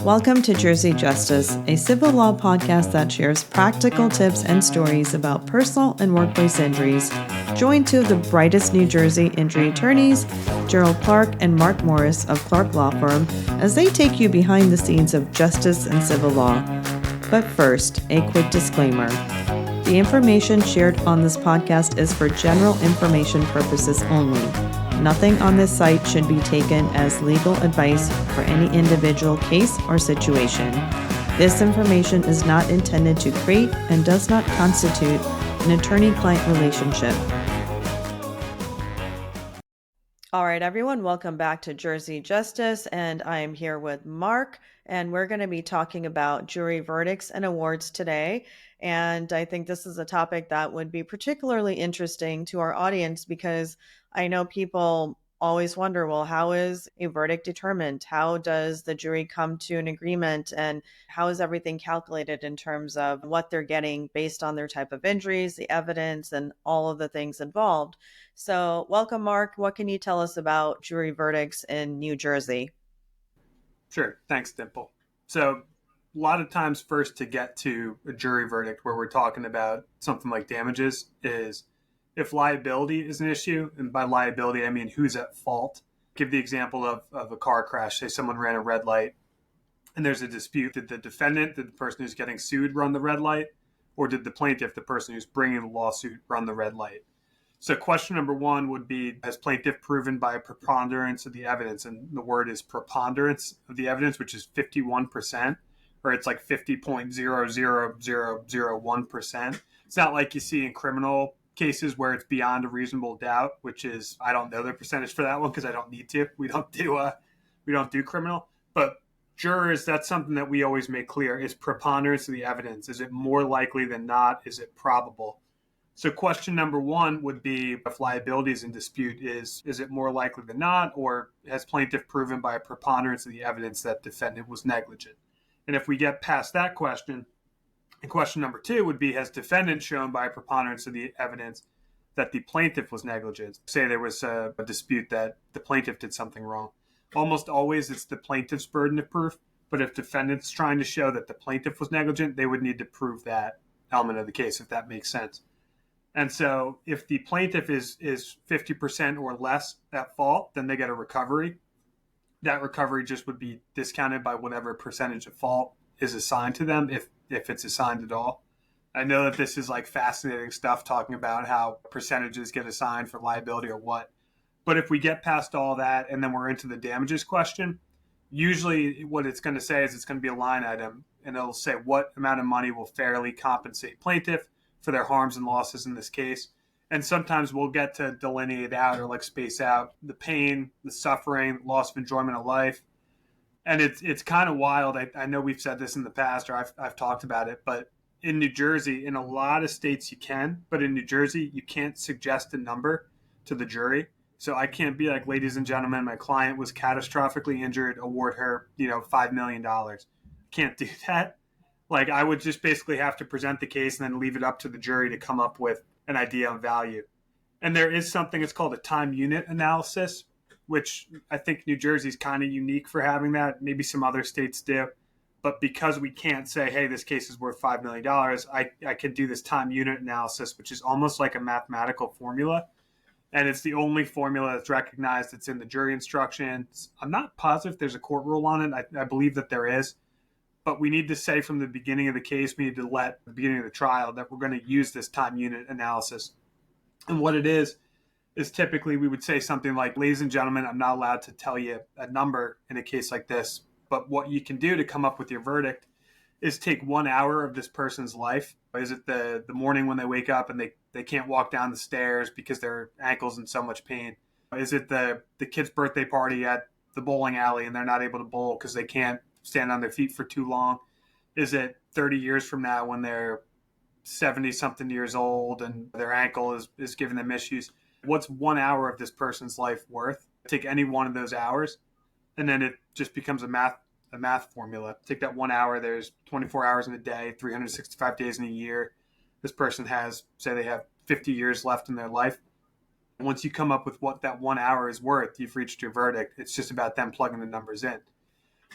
Welcome to Jersey Justice, a civil law podcast that shares practical tips and stories about personal and workplace injuries. Join two of the brightest New Jersey injury attorneys, Gerald Clark and Mark Morris of Clark Law Firm, as they take you behind the scenes of justice and civil law. But first, a quick disclaimer. The information shared on this podcast is for general information purposes only. Nothing on this site should be taken as legal advice for any individual case or situation. This information is not intended to create and does not constitute an attorney-client relationship. All right, everyone, welcome back to Jersey Justice, and I am here with Mark, and we're going to be talking about jury verdicts and awards today. And I think this is a topic that would be particularly interesting to our audience because I know people always wonder, well, how is a verdict determined? How does the jury come to an agreement? And how is everything calculated in terms of what they're getting based on their type of injuries, the evidence, and all of the things involved? So welcome, Mark. What can you tell us about jury verdicts in New Jersey? Sure. Thanks, Dimple. So a lot of times first to get to a jury verdict where we're talking about something like damages is if liability is an issue, and by liability, I mean who's at fault. Give the example of a car crash. Say someone ran a red light and there's a dispute. Did the defendant, did the person who's getting sued run the red light? Or did the plaintiff, the person who's bringing the lawsuit, run the red light? So question number one would be, has plaintiff proven by a preponderance of the evidence? And the word is preponderance of the evidence, which is 51%, or it's like 50.00001%. It's not like you see in criminal cases where it's beyond a reasonable doubt, which is, I don't know the percentage for that one because I don't need to. We don't do criminal. But jurors, that's something that we always make clear is preponderance of the evidence. Is it more likely than not? Is it probable? So question number one would be, if liability is in dispute, is it more likely than not, or has plaintiff proven by a preponderance of the evidence that defendant was negligent? And if we get past that question, and question number two would be, has defendant shown by a preponderance of the evidence that the plaintiff was negligent? Say there was a dispute that the plaintiff did something wrong. Almost always it's the plaintiff's burden of proof, but if defendant's trying to show that the plaintiff was negligent, they would need to prove that element of the case, if that makes sense. And so if the plaintiff is 50% or less at fault, then they get a recovery. That recovery just would be discounted by whatever percentage of fault is assigned to them, if it's assigned at all. I know that this is like fascinating stuff, talking about how percentages get assigned for liability or what. But if we get past all that and then we're into the damages question, usually what it's going to say is it's going to be a line item, and it'll say what amount of money will fairly compensate plaintiff for their harms and losses in this case. And sometimes we'll get to delineate out or like space out the pain, the suffering, loss of enjoyment of life. And it's kind of wild. I know we've said this in the past, or I've talked about it, but in New Jersey, in a lot of states you can, but in New Jersey, you can't suggest a number to the jury. So I can't be like, ladies and gentlemen, my client was catastrophically injured, award her, $5 million. Can't do that. Like, I would just basically have to present the case and then leave it up to the jury to come up with an idea of value. And there is something, it's called a time unit analysis, which I think New Jersey's kind of unique for having that. Maybe some other states do. But because we can't say, hey, this case is worth $5 million, I could do this time unit analysis, which is almost like a mathematical formula. And it's the only formula that's recognized. It's in the jury instructions. I'm not positive there's a court rule on it. I believe that there is. But we need to say from the beginning of the case, we need to let the beginning of the trial that we're going to use this time unit analysis. And what it is typically we would say something like, ladies and gentlemen, I'm not allowed to tell you a number in a case like this, but what you can do to come up with your verdict is take 1 hour of this person's life. Is it the morning when they wake up and they can't walk down the stairs because their ankle's in so much pain? Is it the kid's birthday party at the bowling alley and they're not able to bowl because they can't stand on their feet for too long? Is it 30 years from now when they're 70-something years old and their ankle is giving them issues? What's 1 hour of this person's life worth? Take any one of those hours, and then it just becomes a math formula. Take that 1 hour, there's 24 hours in a day, 365 days in a year. This person has, say they have 50 years left in their life. Once you come up with what that 1 hour is worth, you've reached your verdict. It's just about them plugging the numbers in.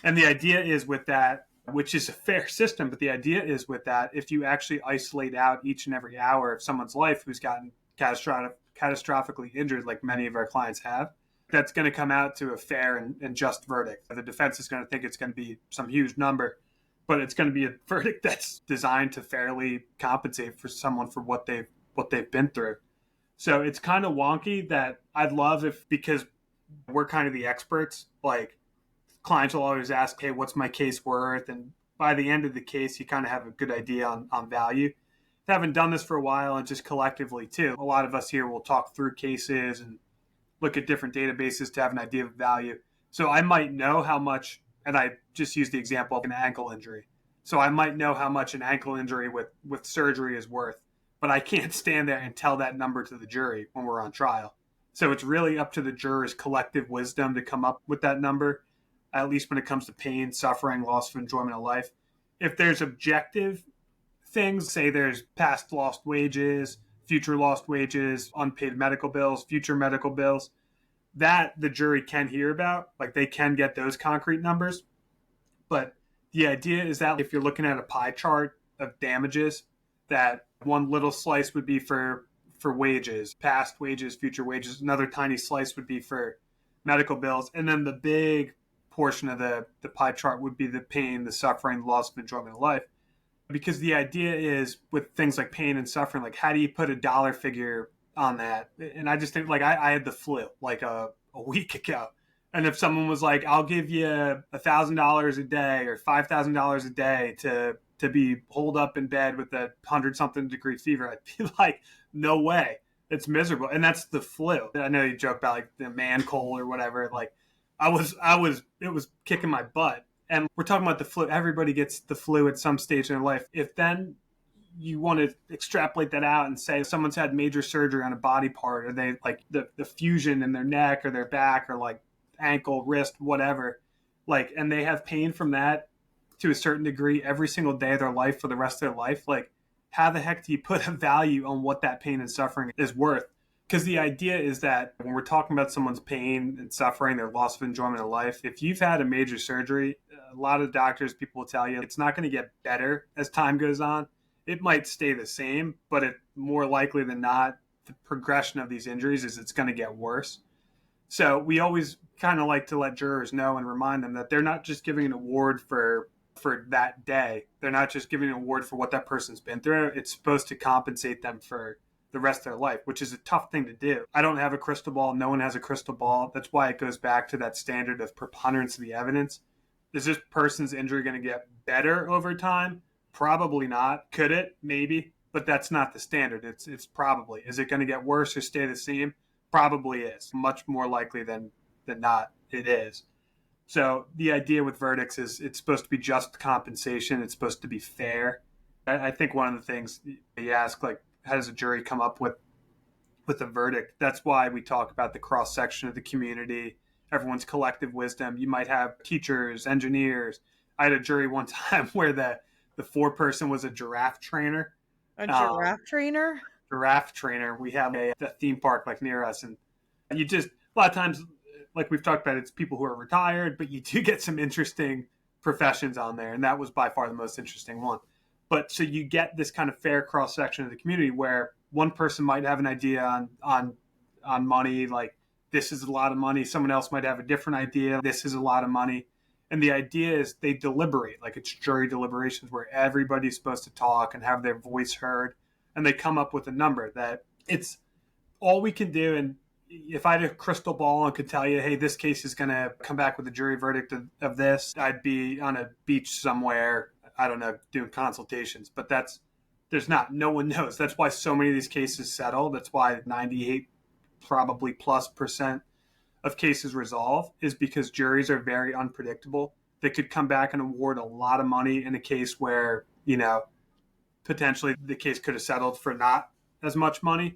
And the idea is with that, which is a fair system, but the idea is with that, if you actually isolate out each and every hour of someone's life who's gotten catastrophically injured, like many of our clients have, that's going to come out to a fair and just verdict. The defense is going to think it's going to be some huge number, but it's going to be a verdict that's designed to fairly compensate for someone for what they've been through. So it's kind of wonky that I'd love if, because we're kind of the experts, like clients will always ask, hey, what's my case worth? And by the end of the case, you kind of have a good idea on value. Haven't done this for a while, and just collectively too, a lot of us here will talk through cases and look at different databases to have an idea of value. So I might know how much, and I just used the example of an ankle injury. So I might know how much an ankle injury with surgery is worth, but I can't stand there and tell that number to the jury when we're on trial. So it's really up to the jurors' collective wisdom to come up with that number, at least when it comes to pain, suffering, loss of enjoyment of life. If there's objective things, say there's past lost wages, future lost wages, unpaid medical bills, future medical bills, that the jury can hear about. Like they can get those concrete numbers. But the idea is that if you're looking at a pie chart of damages, that one little slice would be for wages, past wages, future wages. Another tiny slice would be for medical bills. And then the big portion of the pie chart would be the pain, the suffering, the loss of enjoyment of life. Because the idea is with things like pain and suffering, like how do you put a dollar figure on that? And I just think, like, I had the flu like a week ago. And if someone was like, I'll give you $1,000 a day or $5,000 a day to be holed up in bed with a 100-something degree fever, I'd be like, no way. It's miserable. And that's the flu. I know you joke about like the man cold or whatever. Like it was kicking my butt. And we're talking about the flu. Everybody gets the flu at some stage in their life. If then you want to extrapolate that out and say someone's had major surgery on a body part, or they like the fusion in their neck or their back or like ankle, wrist, whatever, like, and they have pain from that to a certain degree every single day of their life for the rest of their life, like how the heck do you put a value on what that pain and suffering is worth? Because the idea is that when we're talking about someone's pain and suffering, their loss of enjoyment of life, if you've had a major surgery, a lot of doctors, people will tell you it's not going to get better as time goes on. It might stay the same, but it more likely than not, the progression of these injuries is it's going to get worse. So we always kind of like to let jurors know and remind them that they're not just giving an award for that day. They're not just giving an award for what that person's been through. It's supposed to compensate them for the rest of their life, which is a tough thing to do. I don't have a crystal ball. No one has a crystal ball. That's why it goes back to that standard of preponderance of the evidence. Is this person's injury going to get better over time? Probably not. Could it? Maybe. But that's not the standard. It's probably. Is it going to get worse or stay the same? Probably is. Much more likely than not it is. So the idea with verdicts is it's supposed to be just compensation. It's supposed to be fair. I think one of the things you ask, like, how does a jury come up with a verdict? That's why we talk about the cross section of the community, everyone's collective wisdom. You might have teachers, engineers. I had a jury one time where the foreperson was a giraffe trainer. A giraffe trainer? Giraffe trainer. We have a theme park like near us, and you just a lot of times, like we've talked about, it's people who are retired, but you do get some interesting professions on there, and that was by far the most interesting one. But so you get this kind of fair cross section of the community where one person might have an idea on money, like this is a lot of money. Someone else might have a different idea. This is a lot of money. And the idea is they deliberate, like it's jury deliberations where everybody's supposed to talk and have their voice heard. And they come up with a number that it's all we can do. And if I had a crystal ball and could tell you, hey, this case is going to come back with a jury verdict of this, I'd be on a beach somewhere, I don't know, doing consultations. But no one knows. That's why so many of these cases settle. That's why 98 probably plus percent of cases resolve, is because juries are very unpredictable. They could come back and award a lot of money in a case where, potentially the case could have settled for not as much money.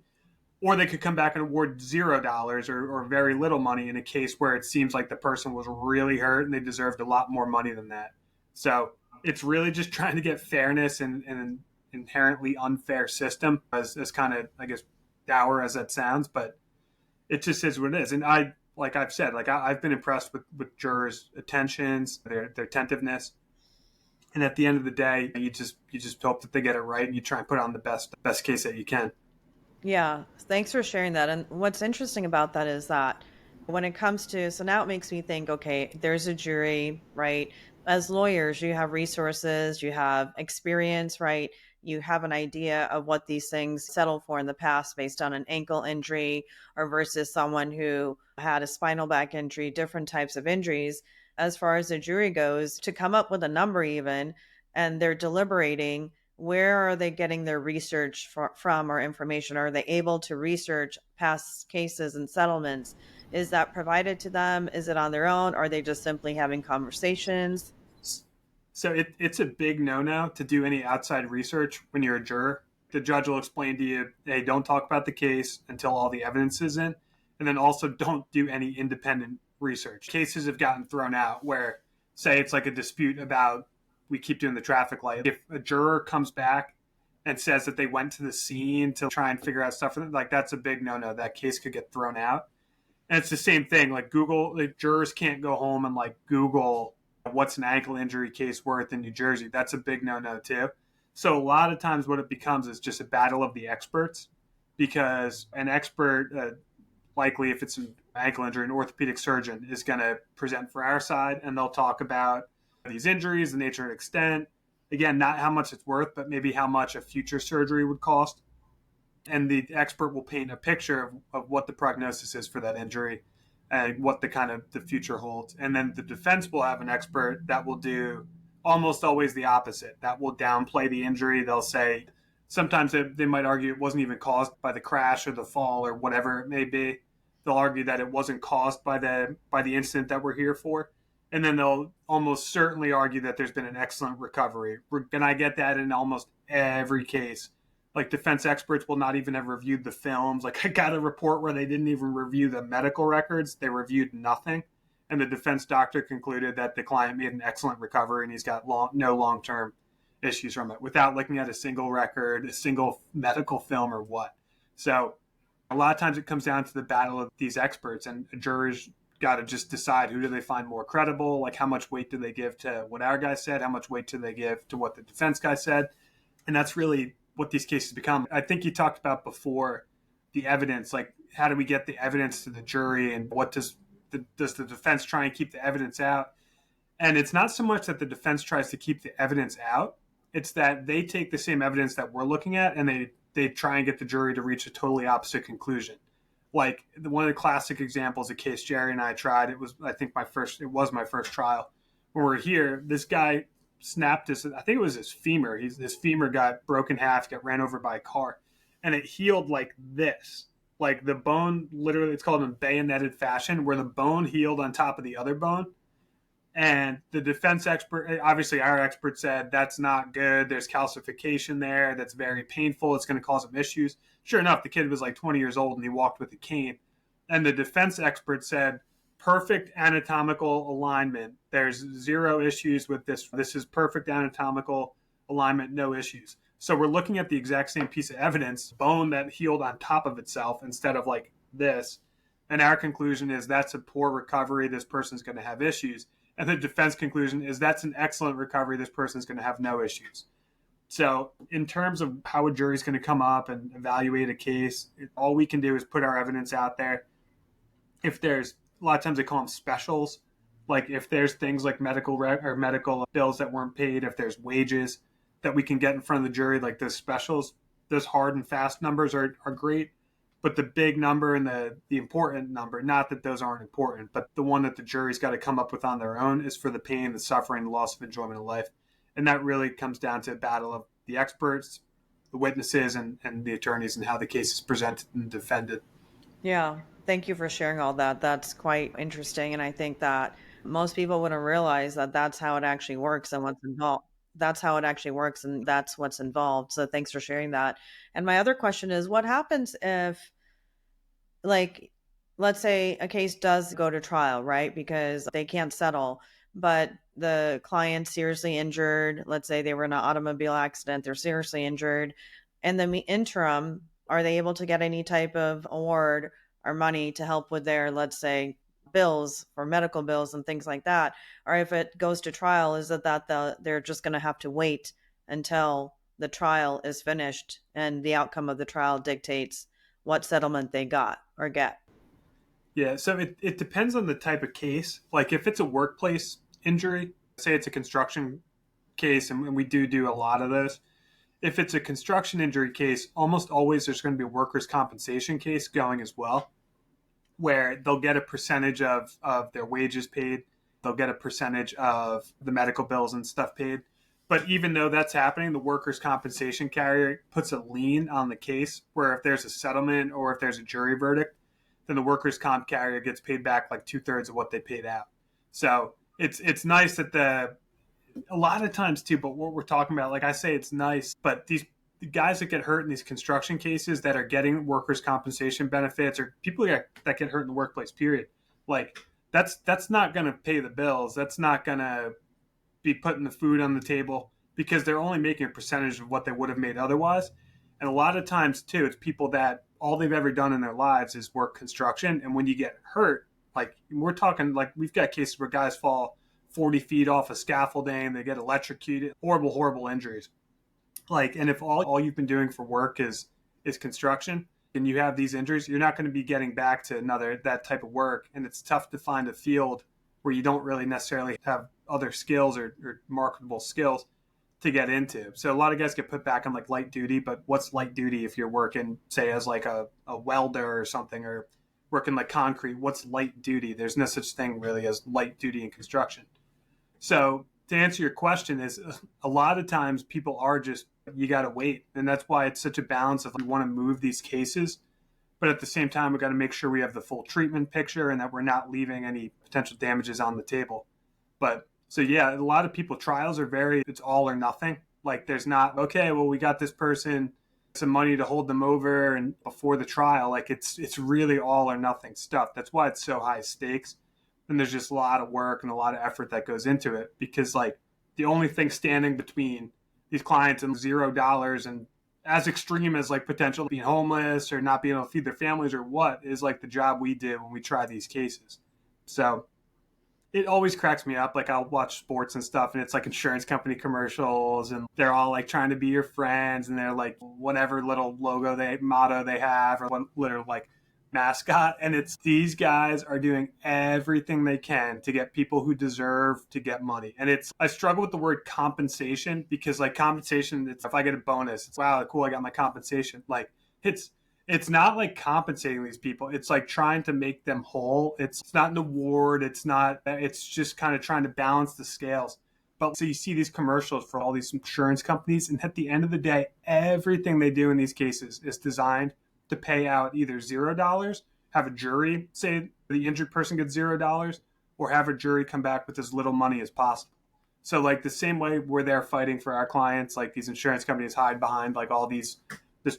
Or they could come back and award $0 or very little money in a case where it seems like the person was really hurt and they deserved a lot more money than that. So it's really just trying to get fairness in an inherently unfair system, as kind of, I guess, dour as that sounds, but it just is what it is. And like I've said, like I've been impressed with jurors' attentions, their attentiveness. And at the end of the day, you just hope that they get it right, and you try and put on the best case that you can. Yeah, thanks for sharing that. And what's interesting about that is that when it comes to, so now it makes me think, okay, there's a jury, right? As lawyers, you have resources, you have experience, right? You have an idea of what these things settle for in the past based on an ankle injury or versus someone who had a spinal back injury, different types of injuries. As far as the jury goes, to come up with a number even, and they're deliberating, where are they getting their research from or information? Are they able to research past cases and settlements? Is that provided to them? Is it on their own? Are they just simply having conversations? So it's a big no-no to do any outside research when you're a juror. The judge will explain to you, hey, don't talk about the case until all the evidence is in. And then also don't do any independent research. Cases have gotten thrown out where, say, it's like a dispute about, we keep doing the traffic light. If a juror comes back and says that they went to the scene to try and figure out stuff, like that's a big no-no. That case could get thrown out. And it's the same thing. Like Google, the jurors can't go home and like Google what's an ankle injury case worth in New Jersey. That's a big no-no too. So a lot of times what it becomes is just a battle of the experts, because an expert, likely if it's an ankle injury, an orthopedic surgeon is going to present for our side, and they'll talk about these injuries, the nature and extent. Again, not how much it's worth, but maybe how much a future surgery would cost. And the expert will paint a picture of what the prognosis is for that injury and what the kind of the future holds. And then the defense will have an expert that will do almost always the opposite. That will downplay the injury. They'll say, sometimes they might argue it wasn't even caused by the crash or the fall or whatever it may be. They'll argue that it wasn't caused by the incident that we're here for. And then they'll almost certainly argue that there's been an excellent recovery. And I get that in almost every case. Like defense experts will not even have reviewed the films. Like I got a report where they didn't even review the medical records. They reviewed nothing. And the defense doctor concluded that the client made an excellent recovery and he's got no long-term issues from it without looking at a single record, a single medical film or what. So a lot of times it comes down to the battle of these experts, and jurors got to just decide who do they find more credible, like how much weight do they give to what our guy said, how much weight do they give to what the defense guy said. And that's really what these cases become. I think you talked about before the evidence, like how do we get the evidence to the jury, and what does the defense try and keep the evidence out? And it's not so much that the defense tries to keep the evidence out, it's that they take the same evidence that we're looking at and they try and get the jury to reach a totally opposite conclusion. Like one of the classic examples, a case Jerry and I tried, it was my first trial. When we're here, this guy snapped I think it was his femur. His femur got broken in half, got ran over by a car, and it healed like this. Like the bone, literally, it's called in bayoneted fashion, where the bone healed on top of the other bone. And the defense expert, obviously our expert, said that's not good. There's calcification there. That's very painful. It's going to cause him issues. Sure enough, the kid was like 20 years old and he walked with a cane. And the defense expert said, perfect anatomical alignment. There's zero issues with this. This is perfect anatomical alignment, no issues. So we're looking at the exact same piece of evidence, bone that healed on top of itself instead of like this. And our conclusion is that's a poor recovery. This person's going to have issues. And the defense conclusion is that's an excellent recovery. This person's going to have no issues. So in terms of how a jury's going to come up and evaluate a case, all we can do is put our evidence out there. If there's, a lot of times they call them specials, like if there's things like medical bills that weren't paid, if there's wages that we can get in front of the jury, like those specials, those hard and fast numbers are great. But the big number and the important number, not that those aren't important, but the one that the jury's got to come up with on their own is for the pain, the suffering, the loss of enjoyment of life. And that really comes down to a battle of the experts, the witnesses, and the attorneys, and how the case is presented and defended. Yeah, thank you for sharing all that. That's quite interesting. And I think that most people wouldn't realize that that's how it actually works and what's involved. That's how it actually works and that's what's involved. So thanks for sharing that. And my other question is, what happens if, like, let's say a case does go to trial, right? Because they can't settle, but the client's seriously injured. Let's say they were in an automobile accident, they're seriously injured. In the interim, are they able to get any type of award or money to help with their, let's say, bills for medical bills and things like that, or if it goes to trial, is it that they're just going to have to wait until the trial is finished and the outcome of the trial dictates what settlement they got or get? Yeah, so it depends on the type of case. Like if it's a workplace injury, say it's a construction case, and we do a lot of those. If it's a construction injury case, almost always there's going to be a workers' compensation case going as well, where they'll get a percentage of their wages paid. They'll get a percentage of the medical bills and stuff paid. But even though that's happening, the workers' compensation carrier puts a lien on the case where if there's a settlement or if there's a jury verdict, then the workers' comp carrier gets paid back like 2/3 of what they paid out. So it's nice that a lot of times too, but what we're talking about, like I say, it's nice, but the guys that get hurt in these construction cases that are getting workers' compensation benefits, or people that get hurt in the workplace, period, like that's not going to pay the bills. That's not going to be putting the food on the table because they're only making a percentage of what they would have made otherwise. And a lot of times too, it's people that all they've ever done in their lives is work construction. And when you get hurt, like we're talking, like we've got cases where guys fall 40 feet off a scaffolding, they get electrocuted, horrible injuries. Like, and if all you've been doing for work is construction and you have these injuries, you're not going to be getting back to that type of work. And it's tough to find a field where you don't really necessarily have other skills or marketable skills to get into. So a lot of guys get put back on like light duty, but what's light duty if you're working, say, as like a welder or something, or working like concrete? What's light duty? There's no such thing really as light duty in construction. So to answer your question is a lot of times people are just, you got to wait. And that's why it's such a balance of we want to move these cases, but at the same time, we got to make sure we have the full treatment picture and that we're not leaving any potential damages on the table. But so yeah, a lot of people, trials are it's all or nothing. Like there's not, okay, well, we got this person some money to hold them over and before the trial, like it's really all or nothing stuff. That's why it's so high stakes. And there's just a lot of work and a lot of effort that goes into it because like the only thing standing between these clients and $0 and as extreme as like potential being homeless or not being able to feed their families or what is like the job we did when we try these cases. So it always cracks me up. Like I'll watch sports and stuff and it's like insurance company commercials and they're all like trying to be your friends and they're like whatever little motto they have or what little like mascot. And it's these guys are doing everything they can to get people who deserve to get money. And I struggle with the word compensation because like compensation, it's if I get a bonus, it's wow, cool, I got my compensation. Like it's not like compensating these people. It's like trying to make them whole. It's not an award. It's just kind of trying to balance the scales. But so you see these commercials for all these insurance companies. And at the end of the day, everything they do in these cases is designed to pay out either $0, have a jury say the injured person gets $0, or have a jury come back with as little money as possible. So like the same way we're there fighting for our clients, like these insurance companies hide behind like all this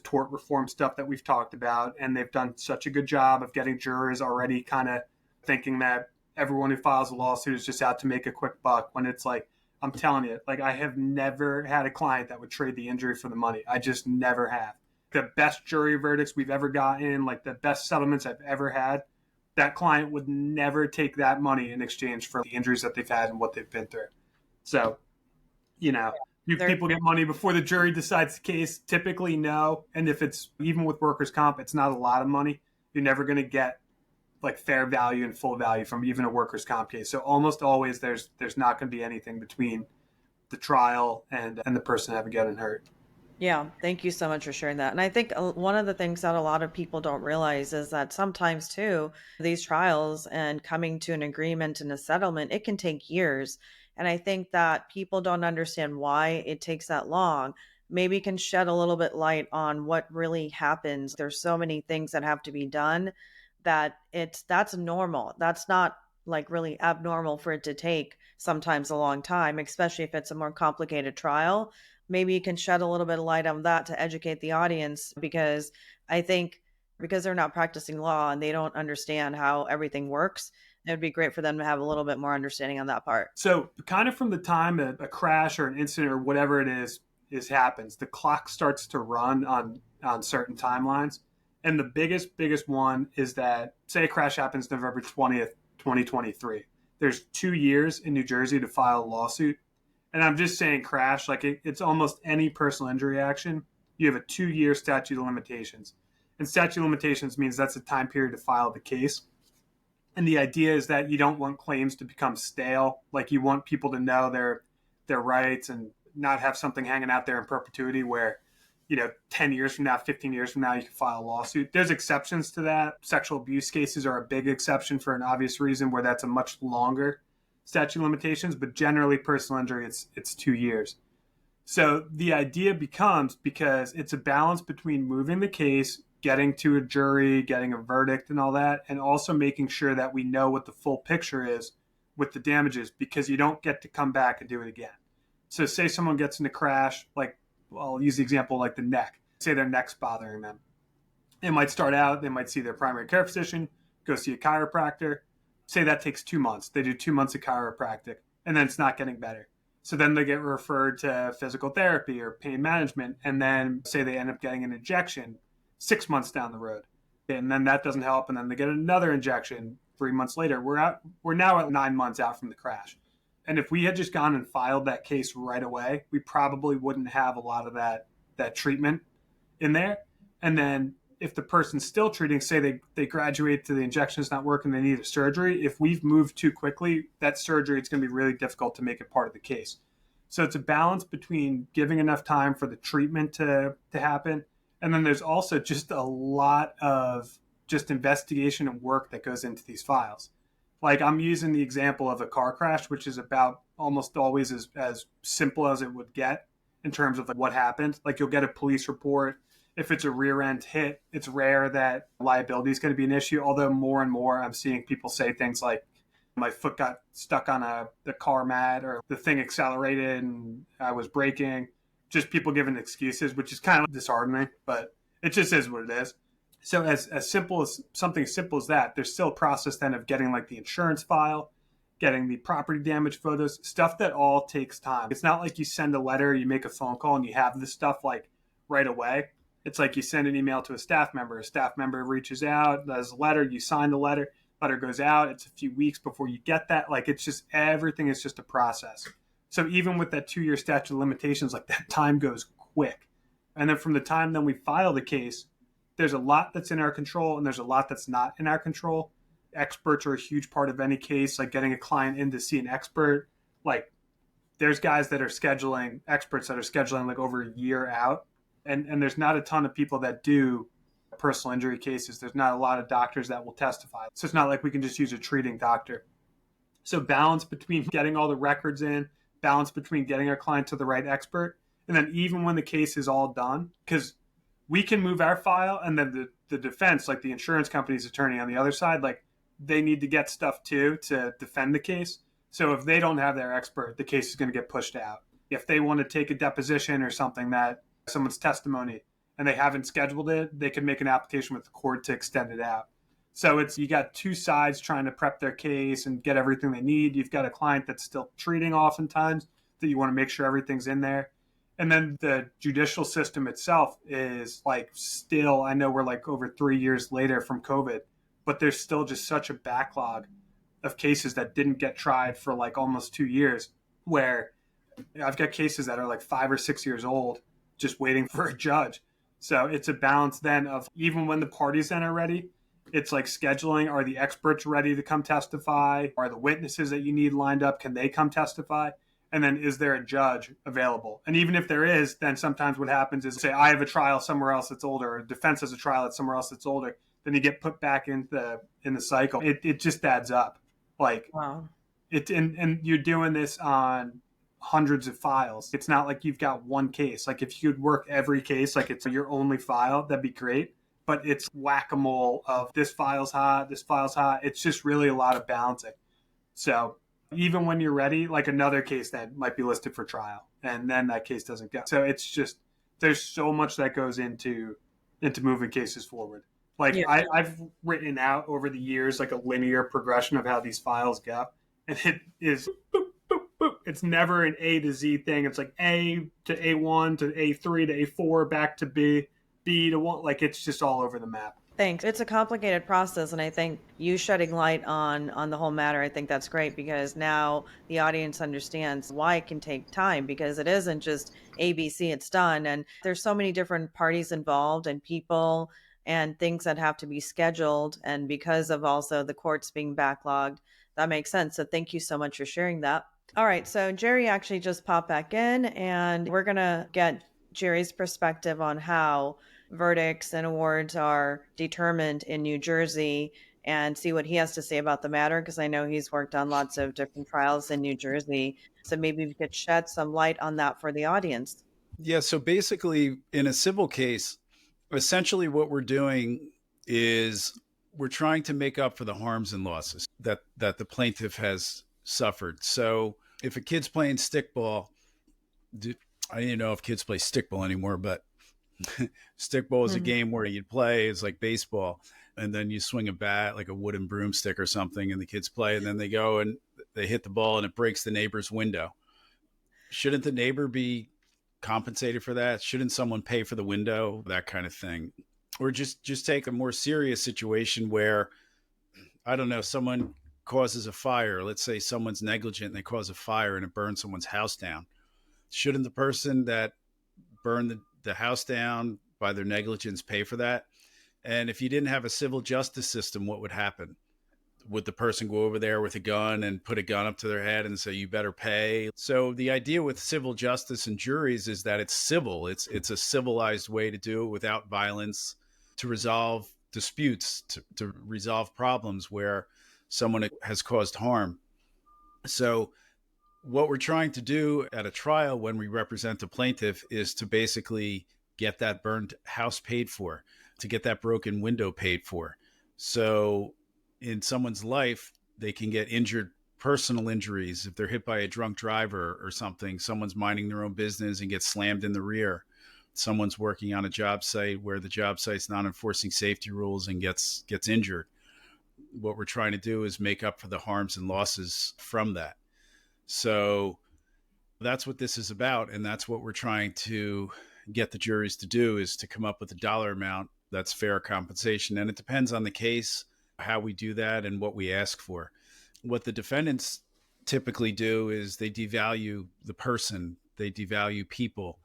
tort reform stuff that we've talked about. And they've done such a good job of getting jurors already kind of thinking that everyone who files a lawsuit is just out to make a quick buck when it's like, I'm telling you, like I have never had a client that would trade the injury for the money. I just never have. The best jury verdicts we've ever gotten, like the best settlements I've ever had, that client would never take that money in exchange for the injuries that they've had and what they've been through. So, people get money before the jury decides the case. Typically, no. And if it's even with workers' comp, it's not a lot of money. You're never going to get like fair value and full value from even a workers' comp case. So almost always there's not going to be anything between the trial and the person having gotten hurt. Yeah, thank you so much for sharing that. And I think one of the things that a lot of people don't realize is that sometimes too, these trials and coming to an agreement and a settlement, it can take years. And I think that people don't understand why it takes that long. Maybe can shed a little bit light on what really happens. There's so many things that have to be done that that's normal. That's not like really abnormal for it to take sometimes a long time, especially if it's a more complicated trial. Maybe you can shed a little bit of light on that to educate the audience, because I think because they're not practicing law and they don't understand how everything works, it would be great for them to have a little bit more understanding on that part. So kind of from the time a crash or an incident or whatever it is happens, the clock starts to run on certain timelines. And the biggest one is that, say a crash happens November 20th, 2023. There's 2 years in New Jersey to file a lawsuit. And I'm just saying crash, like it's almost any personal injury action. You have a 2-year statute of limitations. And statute of limitations means that's the time period to file the case. And the idea is that you don't want claims to become stale. Like you want people to know their rights and not have something hanging out there in perpetuity where, 10 years from now, 15 years from now, you can file a lawsuit. There's exceptions to that. Sexual abuse cases are a big exception for an obvious reason where that's a much longer statute of limitations, but generally personal injury, it's 2 years. So the idea becomes, because it's a balance between moving the case, getting to a jury, getting a verdict and all that, and also making sure that we know what the full picture is with the damages, because you don't get to come back and do it again. So say someone gets in a crash, like, I'll use the example like the neck. Say their neck's bothering them. It might start out, they might see their primary care physician, go see a chiropractor. Say that takes 2 months. They do 2 months of chiropractic, and then it's not getting better. So then they get referred to physical therapy or pain management, and then say they end up getting an injection 6 months down the road. And then that doesn't help, and then they get another injection 3 months later. We're now at 9 months out from the crash. And if we had just gone and filed that case right away, we probably wouldn't have a lot of that treatment in there. And then if the person's still treating, say they graduate to the injection's not working, they need a surgery. If we've moved too quickly, that surgery, it's going to be really difficult to make it part of the case. So it's a balance between giving enough time for the treatment to happen. And then there's also just a lot of just investigation and work that goes into these files. Like I'm using the example of a car crash, which is about almost always as simple as it would get in terms of like what happened. Like you'll get a police report. If it's a rear end hit, it's rare that liability is going to be an issue. Although more and more I'm seeing people say things like my foot got stuck on the car mat, or the thing accelerated and I was braking. Just people giving excuses, which is kind of disheartening, but it just is what it is. So as simple as something as simple as that, there's still a process then of getting like the insurance file, getting the property damage photos, stuff that all takes time. It's not like you send a letter, you make a phone call, and you have this stuff like right away. It's like you send an email to a staff member reaches out, does a letter, you sign the letter goes out. It's a few weeks before you get that. Like it's just, everything is just a process. So even with that 2-year statute of limitations, like that time goes quick. And then from the time then we file the case, there's a lot that's in our control and there's a lot that's not in our control. Experts are a huge part of any case, like getting a client in to see an expert. Like there's guys that are scheduling, experts that are scheduling like over a year out. And there's not a ton of people that do personal injury cases. There's not a lot of doctors that will testify. So it's not like we can just use a treating doctor. So balance between getting all the records in, balance between getting our client to the right expert. And then even when the case is all done, because we can move our file, and then the defense, like the insurance company's attorney on the other side, like they need to get stuff too to defend the case. So if they don't have their expert, the case is going to get pushed out. If they want to take a deposition or something, that someone's testimony, and they haven't scheduled it, they can make an application with the court to extend it out. So you got two sides trying to prep their case and get everything they need. You've got a client that's still treating oftentimes that you want to make sure everything's in there. And then the judicial system itself is like still, I know we're like over 3 years later from COVID, but there's still just such a backlog of cases that didn't get tried for like almost 2 years, where I've got cases that are like 5 or 6 years old, just waiting for a judge. So it's a balance then of, even when the parties then are ready, it's like scheduling. Are the experts ready to come testify? Are the witnesses that you need lined up? Can they come testify? And then is there a judge available? And even if there is, then sometimes what happens is, say I have a trial somewhere else that's older, or defense has a trial at somewhere else that's older, then you get put back in the cycle. It just adds up. Like, wow. And you're doing this on hundreds of files. It's not like you've got one case. Like if you could work every case like it's your only file, that'd be great. But it's whack-a-mole of this file's hot, this file's hot. It's just really a lot of balancing. So even when you're ready, like another case that might be listed for trial, and then that case doesn't go. So it's just, there's so much that goes into moving cases forward. Like yeah. I've written out over the years like a linear progression of how these files go, and it is boop, boop, boop. It's never an A to Z thing. It's like A to A1 to A3 to A4 back to B to 1. Like it's just all over the map. Thanks. It's a complicated process, and I think you shedding light on the whole matter, I think that's great because now the audience understands why it can take time because it isn't just ABC, it's done. And there's so many different parties involved and people and things that have to be scheduled. And because of also the courts being backlogged, that makes sense. So thank you so much for sharing that. All right. So Jerry actually just popped back in, and we're going to get Jerry's perspective on how verdicts and awards are determined in New Jersey and see what he has to say about the matter because I know he's worked on lots of different trials in New Jersey. So maybe we could shed some light on that for the audience. Yeah, so basically, in a civil case, essentially what we're doing is we're trying to make up for the harms and losses that the plaintiff has suffered. So if a kid's playing stickball, I don't even know if kids play stickball anymore, but stickball is a game where you play, it's like baseball, and then you swing a bat like a wooden broomstick or something, and the kids play, and then they go and they hit the ball and it breaks the neighbor's window. Shouldn't the neighbor be compensated for that? Shouldn't someone pay for the window? That kind of thing. Or just take a more serious situation where, I don't know, someone causes a fire. Let's say someone's negligent and they cause a fire and it burns someone's house down. Shouldn't the person that burned the house down by their negligence pay for that? And if you didn't have a civil justice system, what would happen? Would the person go over there with a gun and put a gun up to their head and say, you better pay? So the idea with civil justice and juries is that it's civil. It's a civilized way to do it without violence, to resolve disputes, to resolve problems where someone has caused harm. So what we're trying to do at a trial when we represent the plaintiff is to basically get that burned house paid for, to get that broken window paid for. So in someone's life, they can get injured, personal injuries. If they're hit by a drunk driver or something, someone's minding their own business and gets slammed in the rear. Someone's working on a job site where the job site's not enforcing safety rules and gets injured. What we're trying to do is make up for the harms and losses from that. So that's what this is about. And that's what we're trying to get the juries to do, is to come up with a dollar amount that's fair compensation. And it depends on the case, how we do that and what we ask for. What the defendants typically do is they devalue the person, they devalue people,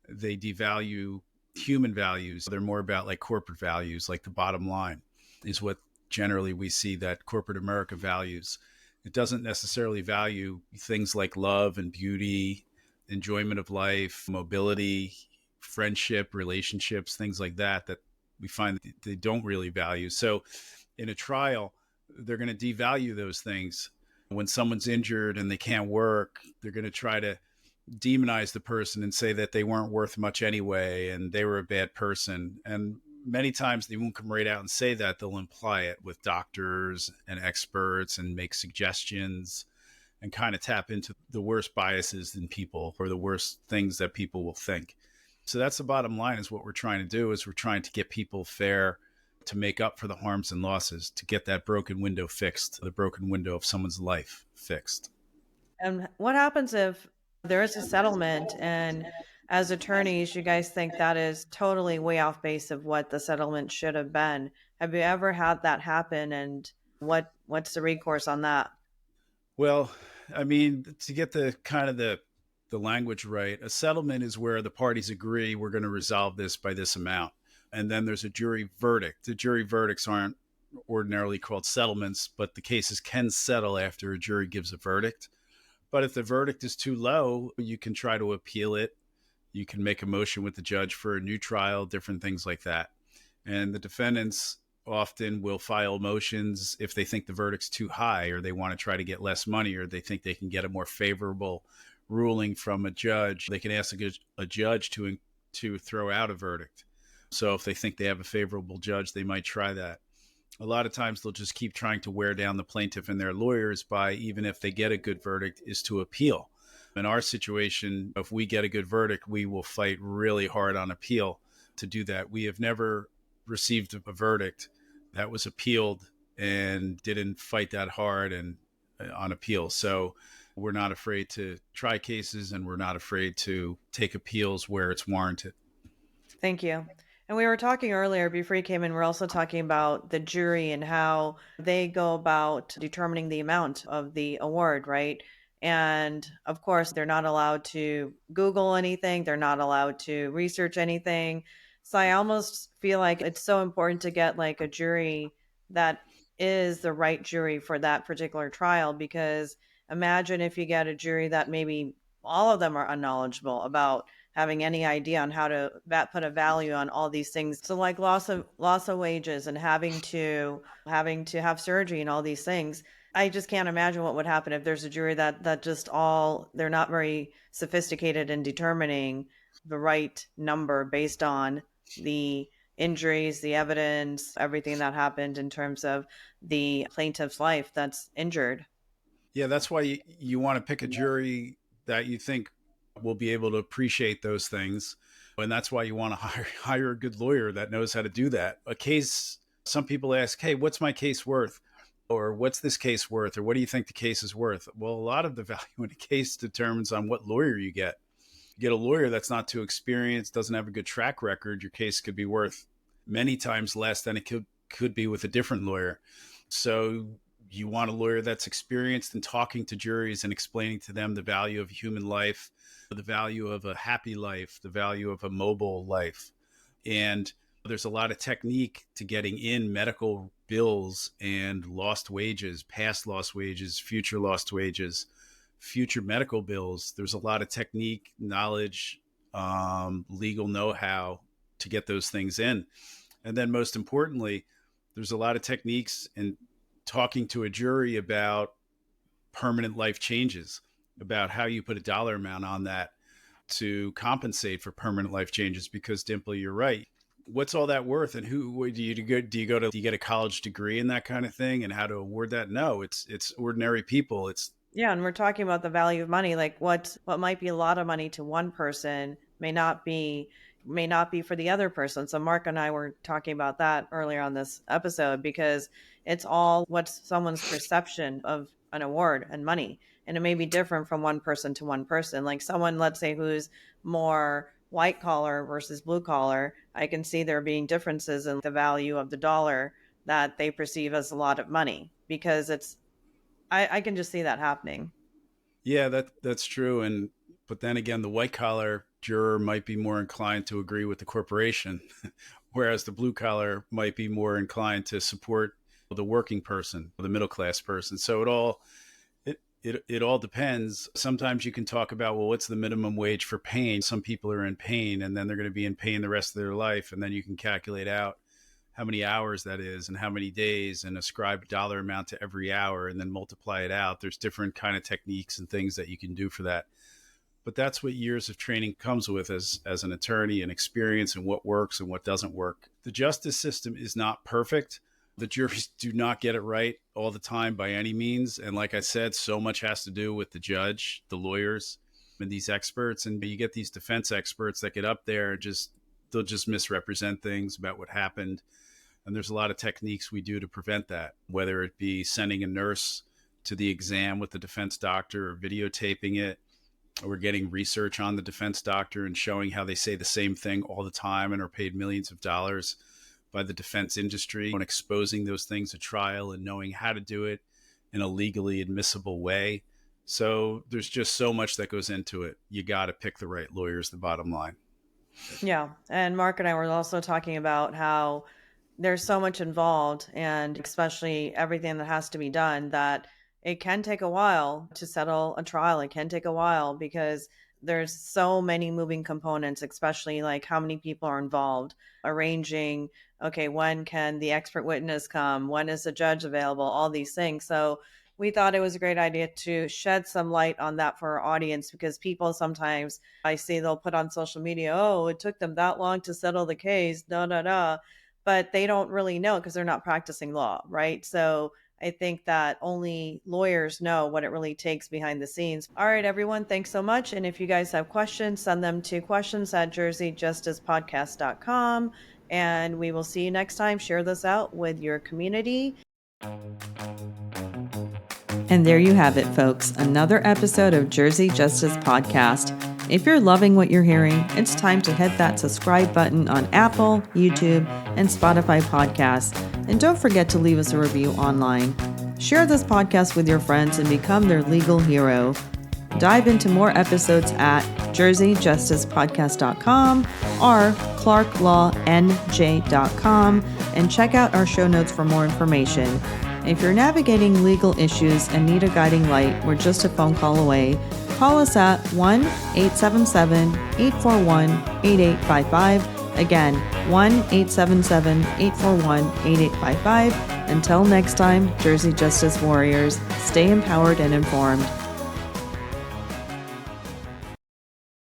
they devalue human values. They're more about like corporate values, like the bottom line is what generally we see that corporate America values. It doesn't necessarily value things like love and beauty, enjoyment of life, mobility, friendship, relationships, things like that we find that they don't really value. So in a trial, they're going to devalue those things. When someone's injured and they can't work, they're going to try to demonize the person and say that they weren't worth much anyway and they were a bad person. And many times they won't come right out and say that. They'll imply it with doctors and experts and make suggestions and kind of tap into the worst biases in people or the worst things that people will think. So that's the bottom line, is what we're trying to do, is we're trying to get people fair, to make up for the harms and losses, to get that broken window fixed, the broken window of someone's life fixed. And what happens if there is a settlement and as attorneys, you guys think that is totally way off base of what the settlement should have been? Have you ever had that happen, and what's the recourse on that? Well, I mean, to get the kind of the language right, a settlement is where the parties agree we're going to resolve this by this amount. And then there's a jury verdict. The jury verdicts aren't ordinarily called settlements, but the cases can settle after a jury gives a verdict. But if the verdict is too low, you can try to appeal it. You can make a motion with the judge for a new trial, different things like that. And the defendants often will file motions if they think the verdict's too high, or they want to try to get less money, or they think they can get a more favorable ruling from a judge. They can ask a judge to throw out a verdict. So if they think they have a favorable judge, they might try that. A lot of times they'll just keep trying to wear down the plaintiff and their lawyers by, even if they get a good verdict, is to appeal. In our situation, if we get a good verdict, we will fight really hard on appeal to do that. We have never received a verdict that was appealed and didn't fight that hard and on appeal. So we're not afraid to try cases, and we're not afraid to take appeals where it's warranted. Thank you. And we were talking earlier before you came in, we're also talking about the jury and how they go about determining the amount of the award, right? And of course, they're not allowed to Google anything, they're not allowed to research anything. So I almost feel like it's so important to get like a jury that is the right jury for that particular trial, because imagine if you get a jury that maybe all of them are unknowledgeable about having any idea on how to put a value on all these things. So like loss of wages and having to have surgery and all these things. I just can't imagine what would happen if there's a jury that just all they're not very sophisticated in determining the right number based on the injuries, the evidence, everything that happened in terms of the plaintiff's life that's injured. Yeah, that's why you want to pick a jury that you think will be able to appreciate those things. And that's why you want to hire a good lawyer that knows how to do that. A case, some people ask, hey, what's my case worth? Or what's this case worth? Or what do you think the case is worth? Well, a lot of the value in a case determines on what lawyer you get. You get a lawyer that's not too experienced, doesn't have a good track record, your case could be worth many times less than it could be with a different lawyer. So you want a lawyer that's experienced in talking to juries and explaining to them the value of human life, the value of a happy life, the value of a mobile life. And there's a lot of technique to getting in medical bills and lost wages, past lost wages, future lost wages, future medical bills. There's a lot of technique, knowledge, legal know-how to get those things in. And then most importantly, there's a lot of techniques in talking to a jury about permanent life changes, about how you put a dollar amount on that to compensate for permanent life changes. Because Dimple, you're right. What's all that worth? And who do you get a college degree in that kind of thing, and how to award that? No, it's ordinary people. Yeah, and we're talking about the value of money. Like what might be a lot of money to one person may not be for the other person. So Mark and I were talking about that earlier on this episode, because it's all what's someone's perception of an award and money. And it may be different from one person to one person. Like someone, let's say, who's more white collar versus blue collar, I can see there being differences in the value of the dollar that they perceive as a lot of money, because I can just see that happening. Yeah, that's true. But then again, the white collar juror might be more inclined to agree with the corporation, whereas the blue collar might be more inclined to support the working person, the middle class person. So it all depends. Sometimes you can talk about, well, what's the minimum wage for pain? Some people are in pain, and then they're going to be in pain the rest of their life, and then you can calculate out how many hours that is and how many days, and ascribe a dollar amount to every hour, and then multiply it out. There's different kind of techniques and things that you can do for that. But that's what years of training comes with as an attorney, and experience, and what works and what doesn't work. The justice system is not perfect. The juries do not get it right all the time by any means. And like I said, so much has to do with the judge, the lawyers, and these experts. And you get these defense experts that get up there and they'll just misrepresent things about what happened. And there's a lot of techniques we do to prevent that, whether it be sending a nurse to the exam with the defense doctor, or videotaping it, or getting research on the defense doctor and showing how they say the same thing all the time and are paid millions of dollars by the defense industry, and exposing those things at trial and knowing how to do it in a legally admissible way. So there's just so much that goes into it. You got to pick the right lawyers, the bottom line. Yeah. And Mark and I were also talking about how there's so much involved, and especially everything that has to be done, that it can take a while to settle a trial. It can take a while because there's so many moving components, especially like how many people are involved, arranging, okay, when can the expert witness come? When is the judge available? All these things. So we thought it was a great idea to shed some light on that for our audience, because people sometimes, I see they'll put on social media, oh, it took them that long to settle the case, but they don't really know because they're not practicing law, right? So I think that only lawyers know what it really takes behind the scenes. All right, everyone, thanks so much. And if you guys have questions, send them to questions@jerseyjusticepodcast.com. And we will see you next time. Share this out with your community. And there you have it, folks. Another episode of Jersey Justice Podcast. If you're loving what you're hearing, it's time to hit that subscribe button on Apple, YouTube, and Spotify podcasts. And don't forget to leave us a review online. Share this podcast with your friends and become their legal hero. Dive into more episodes at jerseyjusticepodcast.com or clarklawnj.com and check out our show notes for more information. If you're navigating legal issues and need a guiding light, we're just a phone call away. Call us at 1-877-841-8855. Again, 1-877-841-8855. Until next time, Jersey Justice Warriors, stay empowered and informed.